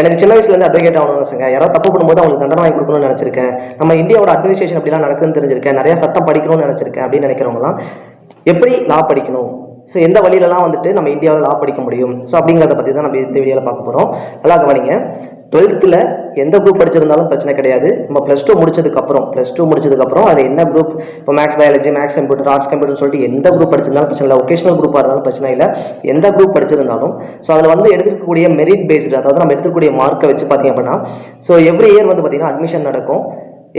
எனக்கு சின்ன வயசுலேருந்து அட்வொகேட் ஆகணும்னு ஆசைங்க. யாராவது தப்பு பண்ணும்போது அவங்களுக்கு தண்டனை வாங்கி கொடுக்கணும்னு நினச்சிருக்கேன். நம்ம இந்தியாவோட அட்மினிஸ்ட்ரேஷன் அப்படிலாம் நடக்குதுன்னு தெரிஞ்சிருக்கேன். நிறைய சட்டம் படிக்கணும்னு நினச்சிருக்கேன் அப்படின்னு நினைக்கிறவங்களாம் எப்படி லா படிக்கணும், ஸோ எந்த வழியிலலாம் வந்துட்டு நம்ம இந்தியாவில் லா படிக்க முடியும், ஸோ அப்படிங்கிறத பற்றி தான் நம்ம இந்த வீடியோவில் பார்க்க போகிறோம். நல்லா கவனிங்க. 12th எந்த குரூப் படிச்சிருந்தாலும் பிரச்சனை கிடையாது. நம்ம +2 முடிச்சதுக்கப்புறம் அது என்ன குரூப், இப்போ maths biology, maths computer, arts computer சொல்லிட்டு எந்த குரூப் படிச்சிருந்தாலும் பிரச்சனை இல்லை. ஒகேஷனல் குரூப்பாக இருந்தாலும் பிரச்சனை இல்லை. எந்த குரூப் படிச்சிருந்தாலும் ஸோ அதில் வந்து எடுத்துக்கக்கூடிய மெரிட் பேஸ்டு, அதாவது நம்ம எடுத்துக்கூடிய மார்க்கை வச்சு பார்த்தீங்க அப்படின்னா ஸோ எவ்ரி இயர் வந்து பார்த்தீங்கன்னா அட்மிஷன் நடக்கும்.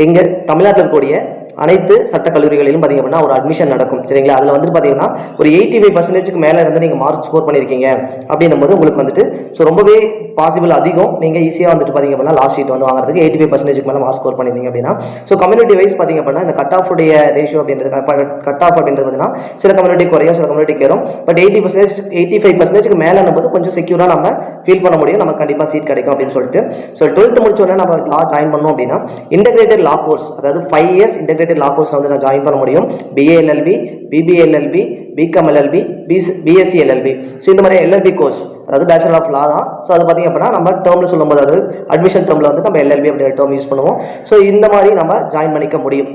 எங்கே தமிழ்நாட்டில் இருக்கக்கூடிய அனைத்து சட்ட கல்லூரிகளிலும் பார்த்தீங்க அப்படின்னா ஒரு அட்மிஷன் நடக்கும். சரிங்களா? அதில் வந்து பார்த்தீங்கன்னா ஒரு 85% மேலே இருந்து நீங்கள் மார்க் ஸ்கோர் பண்ணியிருக்கீங்க அப்படின்னும் போது உங்களுக்கு வந்துட்டு ஸோ ரொம்பவே பாசிபிள் அதிகம். நீங்கள் ஈஸியாக வந்துட்டு பார்த்தீங்க அப்படின்னா லாஸ்ட் ஷீட் வந்து வாங்குறதுக்கு 85% மேலே மார்க் ஸ்கோர் பண்ணியிருந்தீங்க அப்படின்னா ஸோ கம்யூனிட்டி வைஸ் பார்த்தீங்க அப்படின்னா இந்த கட் ஆஃப் உடைய ரேஷியோ அப்படின்றது கட் ஆஃப் அப்படின்றது பார்த்தீங்கன்னா சில கம்யூனிட்டி குறையும், சில கம்யூனிட்டி கேரும். பட் 85% மேலே போது கொஞ்சம் செக்யூராக நம்ம ஃபீல் பண்ண முடியும், நமக்கு கண்டிப்பாக சீட் கிடைக்கும் அப்படின்னு சொல்லிட்டு. ஸோ 12th முடிச்ச உடனே நம்ம லா ஜாயின் பண்ணோம் அப்படின்னா இன்டெகிரேட்டட் லா கோர்ஸ், அதாவது 5 years இன்டெகிரேட்டட் லா கோர்ஸ் வந்து நான் ஜாயின் பண்ண முடியும். BA LLB, BBA LLB, BCom LLB, BSc LLB. So இந்த மாதிரி LLB கோர்ஸ், அதாவது பேச்சுலர் ஆஃப் லா தான். ஸோ அது பார்த்தீங்க அப்படின்னா நம்ம டேர்மில் சொல்லும்போது, அதாவது அட்மிஷன் டேர்மில் வந்து நம்ம LLB அப்படிங்கிற டேர்ம் யூஸ் பண்ணுவோம். ஸோ இந்த மாதிரி நம்ம ஜாயின் பண்ணிக்க முடியும்.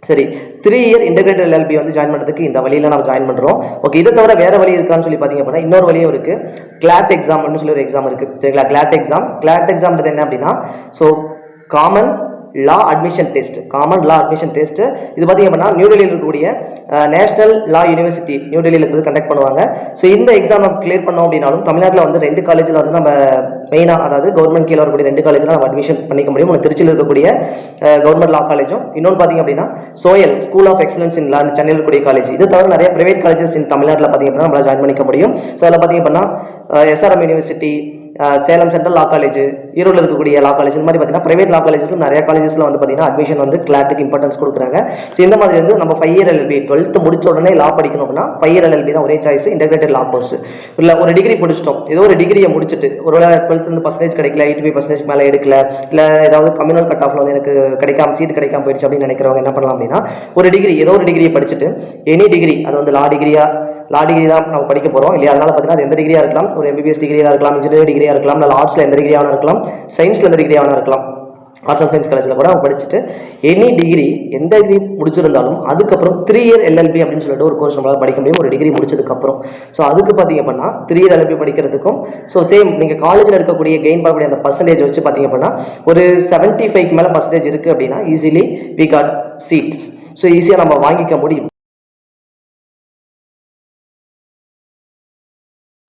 சரி, 3 year இன்டெகிரேட்டட் LLB வந்து ஜாயின் பண்ணுறதுக்கு இந்த வழியில் நம்ம ஜாயின் பண்ணுறோம். ஓகே, இதை தவிர வேறு வழி இருக்கான்னு சொல்லி பார்த்தீங்க அப்படின்னா இன்னொரு வழியும் இருக்குது. கிளாட் எக்ஸாம்னு சொல்லி ஒரு எக்ஸாம் இருக்குது. சரிங்களா? கிளாட் எக்ஸாம்ன்றது என்ன அப்படின்னா ஸோ காமன் லா அட்மிஷன் டெஸ்ட். இது பார்த்தீங்க அப்படின்னா நியூ டெல்லியில் இருக்கக்கூடிய நேஷனல் லா யூனிவர்சிட்டி நியூ டெல்லியில் இருக்கிறது கண்டக்ட் பண்ணுவாங்க. ஸோ இந்த எக்ஸாம் நம்ம கிளியர் பண்ணோம் அப்படின்னாலும் தமிழ்நாட்டில் வந்து 2 காலேஜில் வந்து நம்ம மெயினாக, அதாவது கவர்மெண்ட் கீழே வரக்கூடிய 2 காலேஜில் நம்ம அட்மிஷன் பண்ணிக்க முடியும். ஒன்று திருச்சியில் இருக்கக்கூடிய கவர்மெண்ட் லா காலேஜும், இன்னொன்று பார்த்தீங்க அப்படின்னா சோயல் ஸ்கூல் ஆஃப் எக்ஸலன்ஸ் இன் லா சென்னையில் இருக்கக்கூடிய காலேஜ். இது தவிர நிறைய பிரைவேட் காலேஜஸ் இன் தமிழ்நாட்டில் பார்த்தீங்க அப்படின்னா நம்மளால் ஜாயின் பண்ணிக்க முடியும். ஸோ அதில் பார்த்தீங்க அப்படின்னா SRM யூனிவர்சிட்டி, சேலம் சென்ட்ரல் லா காலேஜ், ஈரோடு இருக்கக்கூடிய லா காலேஜ், இந்த மாதிரி பார்த்தீங்கன்னா பிரைவேட் லா காலேஜஸ்ல நிறைய காலேஜஸ்ல வந்து பார்த்தீங்கன்னா அட்மிஷன் வந்து கிளாட்டுக்கு இம்பார்ட்டன்ஸ் கொடுக்குறாங்க. ஸோ இந்த மாதிரி வந்து நம்ம 5 year LLB 12th முடிச்ச உடனே லா படிக்கணும் அப்படின்னா 5 year LLB தான் ஒரே சாய்ஸ். இன்டெகிரேட்டட் லா கோர்ஸ் இல்லை ஒரு டிகிரி முடிச்சிட்டோம், ஏதோ ஒரு டிகிரியை முடிச்சுட்டு ஒருவேளை 12th பர்சன்டேஜ் கிடைக்கல, 85% மேலே எடுக்கல, இல்லை ஏதாவது கம்யூனல் கட் ஆஃப்ல வந்து எனக்கு சீட் கிடைக்காம போயிடுச்சு அப்படின்னு நினைக்கிறவங்க என்ன பண்ணலாம் அப்படின்னா ஒரு டிகிரி, ஏதோ ஒரு டிகிரியை படிச்சுட்டு எனி டிகிரி, அது வந்து லா டிகிரி தான் நம்ம படிக்க போகிறோம் இல்லையா? அதனால பார்த்தீங்கன்னா அது எந்த டிகிரியாக இருக்கலாம், ஒரு MBBS டிகிரியாக இருக்கலாம், இன்ஜினியரிங் டிகிரியாக இருக்கலாம், இல்லை ஆர்ட்ஸில் எந்த டிகிரியாக இருக்கலாம், சயின்ஸில் எந்த டிகிரியாக இருக்கலாம். ஆர்ட்ஸ் அண்ட் சயின்ஸ் காலேஜில் கூட அவங்க படிச்சுட்டு எனி டிகிரி, எந்த டிகிரி முடிச்சிருந்தாலும் அதுக்கப்புறம் 3 year LLB அப்படின்னு சொல்லிட்டு ஒரு கோர்ஸ் நம்மளால் படிக்க முடியும் ஒரு டிகிரி முடிச்சதுக்கப்புறம். ஸோ அதுக்கு பார்த்தீங்க அப்படின்னா 3 year LLB படிக்கிறதுக்கும் ஸோ சேம் நீங்கள் காலேஜில் இருக்கக்கூடிய கெயின் பண்ணக்கூடிய அந்த பர்சன்டேஜ் வச்சு பார்த்தீங்க அப்படின்னா ஒரு 75 மேலே பர்சன்டேஜ் இருக்குது அப்படின்னா easily we got seat. So ஈஸியாக நம்ம வாங்கிக்க முடியும்.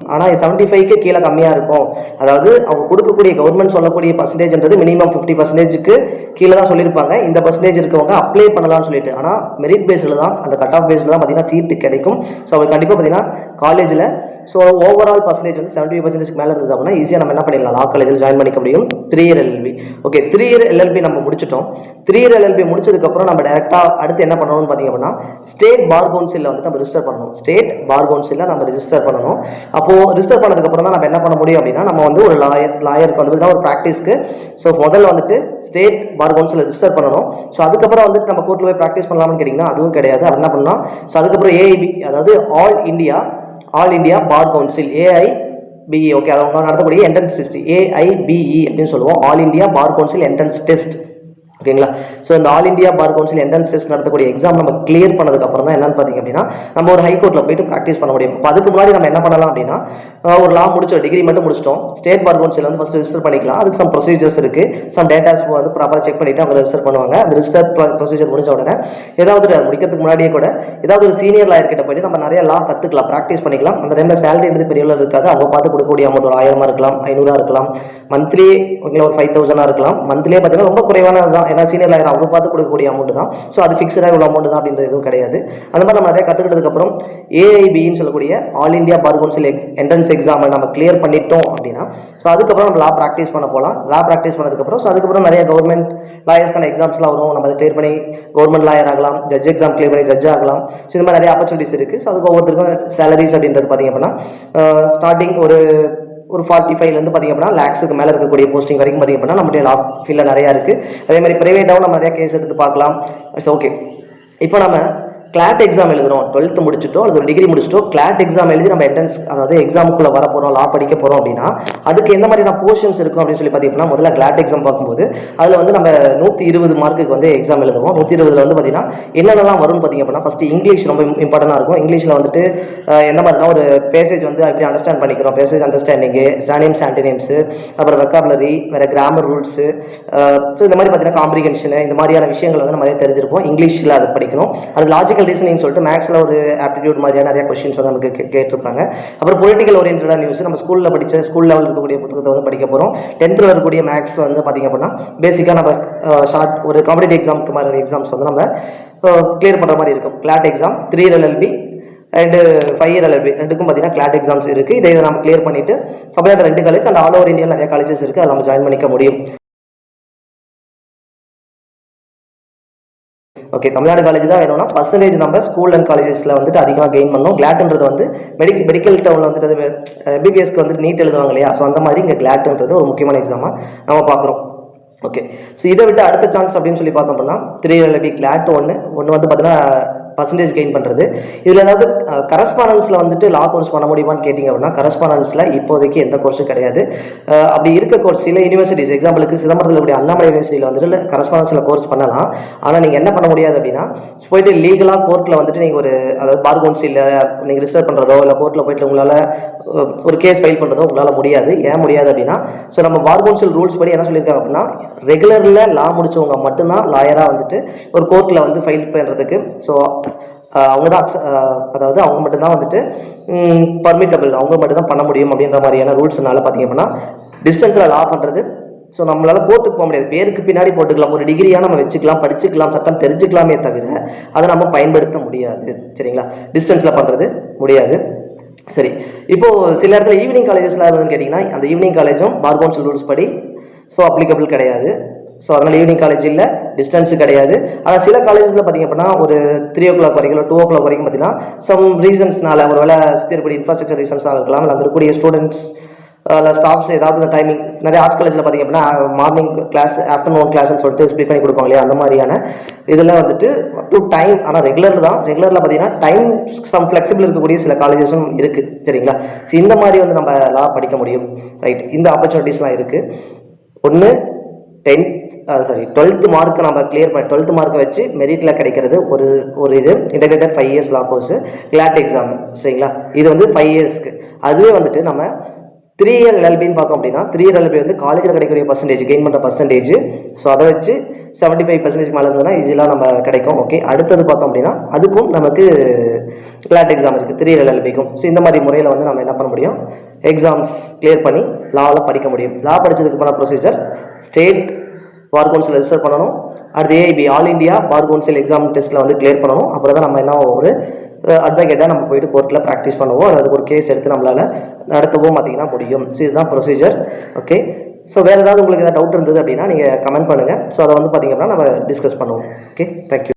ஆனால் 75க்கு கீழே கம்மியாக இருக்கும், அதாவது அவங்க கொடுக்கக்கூடிய கவர்மெண்ட் சொல்லக்கூடிய பர்சன்டேஜ்ன்றது மினிமம் 50%க்கு கீழே தான் சொல்லியிருப்பாங்க. இந்த பர்சன்டேஜ் இருக்கவங்க அப்ளை பண்ணலாம்னு சொல்லிட்டு, ஆனால் மெரிட் பேஸில் தான், அந்த கட் ஆஃப் பேஸில் தான் பார்த்தீங்கன்னா சீட்டு கிடைக்கும். ஸோ அவங்க கண்டிப்பாக பார்த்தீங்கன்னா காலேஜில் ஸோ ஓவரால் பர்சன்டேஜ் வந்து 75% மேலே இருந்தது அப்படின்னா ஈஸியாக நம்ம என்ன பண்ணிடலாம், லா காலேஜில் ஜாயின் பண்ணிக்க முடியும். 3 year LLB. Okay, 3 year LLB நம்ம முடிச்சிட்டோம். 3 year LLB முடிச்சதுக்கப்புறம் நம்ம டேரெக்டாக அடுத்து என்ன பண்ணணும்னு பார்த்தீங்க அப்படின்னா ஸ்டேட் பார் கவுன்சிலில் வந்து நம்ம ரிஜிஸ்டர் பண்ணணும். ரிஜிஸ்டர் பண்ணணும். அப்போது ரிஜிஸ்டர் பண்ணதுக்கப்புறம் தான் நம்ம என்ன பண்ண முடியும் அப்படின்னா நம்ம வந்து ஒரு லாயருக்கு வந்து ஒரு ப்ராக்டிஸ்க்கு ஸோ முதல்ல வந்துட்டு ஸ்டேட் பார் கவுன்சில் ரிஜிஸ்டர் பண்ணணும். ஸோ அதுக்கப்புறம் வந்துட்டு நம்ம கோர்ட்டில் போய் ப்ராக்டிஸ் பண்ணலாம்னு கேட்டிங்கன்னா அதுவும் கிடையாது. அது என்ன பண்ணலாம், ஸோ அதுக்கப்புறம் AIB, அதாவது all India bar council, AIBE. Okay, அவங்க நடத்தக்கூடிய என்ட்ரன்ஸ் டெஸ்ட் AIBE அப்படின்னு சொல்லுவோம், all India bar council entrance test. ஓகேங்களா? ஸோ இந்த all India bar council entrance test நடத்தக்கூடிய எக்ஸாம் நம்ம கிளியர் பண்ணதுக்கப்புறம் தான் என்னன்னு பார்த்தீங்க அப்படின்னா நம்ம ஒரு ஹைகோர்ட்டில் போயிட்டு ப்ராக்டிஸ் பண்ண முடியும். இப்போ அதுக்கு முன்னாடி நம்ம என்ன பண்ணலாம் அப்படின்னா ஒரு லா முடிச்சோம், டிகிரி மட்டும் முடிச்சிட்டோம், ஸ்டேட் பார் கவுன்சில் வந்து ஃபஸ்ட் ரிஜிஸ்டர் பண்ணிக்கலாம். அதுக்கு சம் ப்ரொசீஜர்ஸ் இருக்குது, சம் டேட்டாஸ் வந்து ப்ராப்பராக செக் பண்ணிவிட்டு அவங்க ரிஜிஸ்டர் பண்ணுவாங்க. அந்த ரிஜிஸ்டர் ப்ரொசீஜர் முடிச்ச உடனே ஏதாவது முடிக்கிறதுக்கு முன்னாடியே கூட ஏதாவது ஒரு சீனியர் லாயர் கிட்ட போயிட்டு நம்ம நிறைய லா கற்றுக்கலாம், ப்ராக்டிஸ் பண்ணிக்கலாம். அந்த டைமில் சேலரின்றது பெரிய அளவு இருக்காது, அவங்க பார்த்து கொடுக்கக்கூடிய அமௌண்ட் ஒரு 1000 இருக்கலாம், 500 இருக்கலாம், மந்த்லி ஓகேங்களா ஒரு 5000 இருக்கலாம். மந்த்லியே பார்த்தீங்கன்னா ரொம்ப குறைவானது தான், ஏன்னா சீனியர் லாயர் அவங்க பார்த்து கொடுக்கக்கூடிய அமௌண்ட் தான். ஸோ அது ஃபிக்ஸடாக இவ்வளோ அமௌண்ட் தான் அப்படின்றது எதுவும் கிடையாது. அந்த மாதிரி நம்ம நிறைய கற்றுக்கிட்டதுக்கப்புறம் AIBன்னு சொல்லக்கூடிய all India bar council entrance எக்ஸாமை நம்ம கிளியர் பண்ணிட்டோம் அப்படின்னா ஸோ அதுக்கப்புறம் நம்ம லா ப்ராக்டிஸ் பண்ண போகலாம். லா ப்ராக்டிஸ் பண்ணதுக்கப்புறம் ஸோ அதுக்கப்புறம் நிறைய கவர்மெண்ட் லாயர்ஸ்க்கான எக்ஸாம்ஸ்லாம் வரும், நம்ம அதை கிளியர் பண்ணி கவர்மெண்ட் லாயர் ஆகலாம், ஜட்ஜ் எக்ஸாம் கிளியர் பண்ணி ஜட்ஜ் ஆகலாம். ஸோ இந்த மாதிரி நிறைய ஆப்பர்ச்சுனிட்டிஸ் இருக்குது. ஸோ அதுக்கு ஒவ்வொருத்தருக்கும் சேலரிஸ் அப்படின்றது பார்த்தீங்க அப்படின்னா ஸ்டார்டிங் ஒரு 45லேருந்து பார்த்தீங்க அப்படின்னா லேக்ஸுக்கு மேலே இருக்கக்கூடிய போஸ்டிங் வரைக்கும் பார்த்தீங்க அப்படின்னா நம்மளுடைய லா ஃபீல்டில் நிறையா இருக்குது. அதே மாதிரி ப்ரைவேட்டாகவும் நம்ம நிறையா கேஸ் எடுத்து பார்க்கலாம். ஸோ ஓகே, இப்போ நம்ம கிளாட் எக்ஸாம் எழுதுறோம், 12th முடிச்சுட்டோ அல்லது ஒரு டிகிரி முடிச்சுட்டோ கிளாட் எக்ஸாம் எழுதி நம்ம என்ட்ரன்ஸ் அதாவது எக்ஸாமுக்குள்ள வர போறோம், லா படிக்க போறோம் அப்படின்னா அதுக்கு எந்த மாதிரியான போர்ஷன்ஸ் இருக்கும் அப்படின்னு சொல்லி பார்த்தீங்கன்னா, முதல்ல கிளாட் எக்ஸாம் பார்க்கும்போது அதில் வந்து நம்ம 120 மார்க்குக்கு வந்து எக்ஸாம் எழுதுவோம். 120ல் வந்து பார்த்தீங்கன்னா என்னென்னலாம் வரும்னு பார்த்தீங்க அப்படின்னா, ஃபர்ஸ்ட் இங்கிலீஷ் ரொம்ப இம்பார்ட்டண்டாக இருக்கும். இங்கிலீஷில் வந்துட்டு என்ன மாதிரினா ஒரு பேசேஜ் வந்து எப்படி அண்டர்ஸ்டாண்ட் பண்ணிக்கிறோம், பேசேஜ் அண்டர்ஸ்டாண்டிங்கு, சானியம்ஸ் ஆன்டினியம்ஸு, அப்புறம் வெக்காபுலரி, வேற கிராமர் ரூல்ஸு, ஸோ இந்த மாதிரி பார்த்தீங்கன்னா காம்ப்ரிகென்ஷனு, இந்த மாதிரியான விஷயங்கள் வந்து நம்ம தெரிஞ்சிருப்போம். இங்கிலீஷில் அதை படிக்கணும். அது லாஜிக்கல் ரீசனிங் சொல்லிட்டு மேக்ஸில் ஒரு ஆப்டிடியூட் மாதிரியான நிறைய கொஸ்டின்ஸ் வந்து நமக்கு கேட்டிருப்பாங்க. அப்புறம் பொலிட்டிக்கல் ஓரியன்டான நியூஸ் நம்ம ஸ்கூலில் படித்த ஸ்கூல் லெவலில் இருக்கக்கூடிய புத்தகத்தை வந்து படிக்க போகிறோம். 10th வரக்கூடிய மேக்ஸ் வந்து பார்த்திங்க அப்படின்னா பேசிக்காக நம்ம ஷார்ட் ஒரு காம்படிட்டிவ் எக்ஸாமுக்கு மாதிரி எக்ஸாம்ஸ் வந்து நம்ம கிளியர் பண்ணுற மாதிரி இருக்கும். CLAT exam 3 year LLB and 5 year LLB ரெண்டுக்கும் பார்த்தீங்கன்னா கிளாட் எக்ஸாம்ஸ் இருக்குது. இதை நம்ம கிளியர் பண்ணிட்டு Tamil Nadu 2 college and all over India நிறைய காலேஜஸ் இருக்குது, அதை நம்ம ஜாயின் பண்ணிக்க முடியும். ஓகே, தமிழ்நாடு காலேஜ் தான் வேணும்னா பர்சன்டேஜ் நம்ம ஸ்கூல் அண்ட் காலேஜஸில் வந்துட்டு அதிகமாக கெயின் பண்ணோம். கிளாட்ன்றது வந்து மெடிக்கல் டவுனில் வந்துட்டு எம்பிபிஎஸ்க்கு வந்துட்டு நீட் எழுதுவாங்க இல்லையா, ஸோ அந்த மாதிரி இங்கே கிளாட்ன்றது ஒரு முக்கியமான எக்ஸாமாக நம்ம பார்க்குறோம். ஓகே, ஸோ இதை விட்டு அடுத்த சான்ஸ் அப்படின்னு சொல்லி பார்த்தோம் அப்படின்னா 3 year LLB கிளாட் ஒன்று வந்து பார்த்தீங்கன்னா பர்சன்டேஜ் கெயின் பண்ணுறது. இதில் ஏதாவது கரஸ்பாண்டன்ஸில் வந்துட்டு லா கோர்ஸ் பண்ண முடியுமான்னு கேட்டிங்க அப்படின்னா கரஸ்பாண்டன்ஸில் இப்போதைக்கு எந்த கோர்ஸும் கிடையாது. அப்படி இருக்க கோர்ஸ் சில யூனிவர்சிட்டிஸ், எக்ஸாம்பிளுக்கு சிதம்பரத்தில் கூடிய அண்ணாமலை யூனிவர்சிட்டியில் வந்துட்டு கரஸ்பாண்டன்ஸில் கோர்ஸ் பண்ணலாம். ஆனால் நீங்கள் என்ன பண்ண முடியாது அப்படின்னா போயிட்டு லீகலாக கோர்ட்டில் வந்துட்டு நீங்கள் ஒரு அதாவது பார் கவுன்சிலில் நீங்கள் ரிஜிஸ்டர் பண்ணுறதோ இல்லை கோர்ட்டில் போயிட்டு உங்களால் ஒரு கேஸ் ஃபைல் பண்ணுறதோ உங்களால் முடியாது. ஏன் முடியாது அப்படின்னா, ஸோ நம்ம பார் கவுன்சில் ரூல்ஸ் படி என்ன சொல்லியிருக்காங்க அப்படின்னா ரெகுலரில் லா முடிச்சவங்க மட்டும்தான் லாயராக வந்துட்டு ஒரு கோர்ட்டில் வந்து ஃபைல் பண்ணுறதுக்கு, ஸோ அவங்க தான் அதாவது அவங்க மட்டும்தான் வந்துட்டு பர்மிட்டபிள், அவங்க மட்டும் தான் பண்ண முடியும் அப்படின்ற மாதிரியான ரூல்ஸ்னால பார்த்தீங்க அப்படின்னா டிஸ்டன்ஸில் லா பண்ணுறது. ஸோ நம்மளால கோர்ட்டுக்கு போக முடியாது, பேருக்கு பின்னாடி போட்டுக்கலாம், ஒரு டிகிரியாக நம்ம வச்சுக்கலாம், படிச்சுக்கலாம், சட்டம் தெரிஞ்சுக்கலாமே தவிர அதை நம்ம பயன்படுத்த முடியாது. சரிங்களா, டிஸ்டன்ஸில் பண்ணுறது முடியாது. சரி, இப்போ சில இடத்துல ஈவினிங் காலேஜஸ்லாம் இருந்ததுன்னு கேட்டிங்கன்னா அந்த ஈவினிங் காலேஜும் பார் கவுன்சில் ரூல்ஸ் படி ஸோ அப்ளிகபிள் கிடையாது. ஸோ அதனால் ஈவினிங் காலேஜ் இல்லை, டிஸ்டன்ஸு கிடையாது. ஆனால் சில காலேஜஸில் பார்த்திங்க அப்படின்னா ஒரு 3 o'clock வரைக்கும் 2 o'clock வரைக்கும் பார்த்தீங்கன்னா சம் ரீசன்ஸ்னால ஒரு வேலை சுற்றி இன்ஃப்ராஸ்ட்ரக்சர் ரீசன்ஸாக இருக்கலாம், இல்லை அந்த இருக்கக்கூடிய ஸ்டூடெண்ட்ஸ் இல்லை ஸ்டாஃப்ஸ் ஏதாவது டைமிங் நிறைய ஆர்ட்ஸ் காலேஜில் பார்த்திங்க அப்படின்னா மார்னிங் கிளாஸ் ஆஃப்டர்நூன் கிளாஸ்ன்னு சொல்லிட்டு ஸ்ப்ளிட் பண்ணி கொடுப்பாங்க இல்லையா, அந்த மாதிரியான இதெல்லாம் வந்துட்டு டு டைம். ஆனால் ரெகுலரில் ரெகுலரில் பார்த்தீங்கன்னா டைம் சம் ஃப்ளெக்சிபிள் இருக்கக்கூடிய சில காலேஜஸும் இருக்குது. சரிங்களா, ஸோ இந்த மாதிரி வந்து நம்ம லா படிக்க முடியும். ரைட், இந்த ஆப்பர்ச்சுனிட்டிஸ்லாம் இருக்குது. ஒன்று 12th மார்க் நம்ம கிளியர் பண்ணி 12th மார்க்கை வச்சு மெரிட்டில் கிடைக்கிறது ஒரு இது இன்டெகிரேட்டட் 5 years லா கோர்ஸ் கிளாட் எக்ஸாம். சரிங்களா, இது வந்து 5 yearsக்கு. அதுவே வந்துட்டு நம்ம 3 year LLBன்னு பார்த்தோம் அப்படின்னா 3 year LLB வந்து காலேஜில் கிடைக்கக்கூடிய பர்சன்டேஜ் கெயின் பண்ணுற பர்சன்டேஜ், ஸோ அதை வச்சு 75% மேலே இருந்ததுன்னா ஈஸியாக நம்ம கிடைக்கும். ஓகே, அடுத்தது பார்த்தோம் அப்படின்னா அதுக்கும் நமக்கு கிளாட் எக்ஸாம் இருக்குது 3 year LLBக்கும். ஸோ இந்த மாதிரி முறையில் வந்து நம்ம என்ன பண்ண முடியும், எக்ஸாம்ஸ் கிளியர் பண்ணி லாவில் படிக்க முடியும். லா படித்ததுக்கு போன procedure state bar council register பண்ணணும், அடுத்து AIB all India bar council exam டெஸ்ட்டில் வந்து கிளியர் பண்ணணும். அப்புறம் தான் நம்ம என்ன ஒரு அட்வொகேட்டாக நம்ம போயிட்டு கோர்ட்டில் ப்ராக்டிஸ் பண்ணுவோம், அதுக்கு ஒரு கேஸ் எடுத்து நம்மளால் நடத்தவும் பார்த்தீங்கன்னா முடியும். ஸோ இதுதான் ப்ரொசீஜர். ஓகே, ஸோ வேறு ஏதாவது உங்களுக்கு ஏதாவது டவுட் இருந்தது அப்படின்னா நீங்கள் கமெண்ட் பண்ணுங்கள். ஸோ அதை வந்து பார்த்தீங்கன்னா நம்ம டிஸ்கஸ் பண்ணுவோம். Okay, thank you.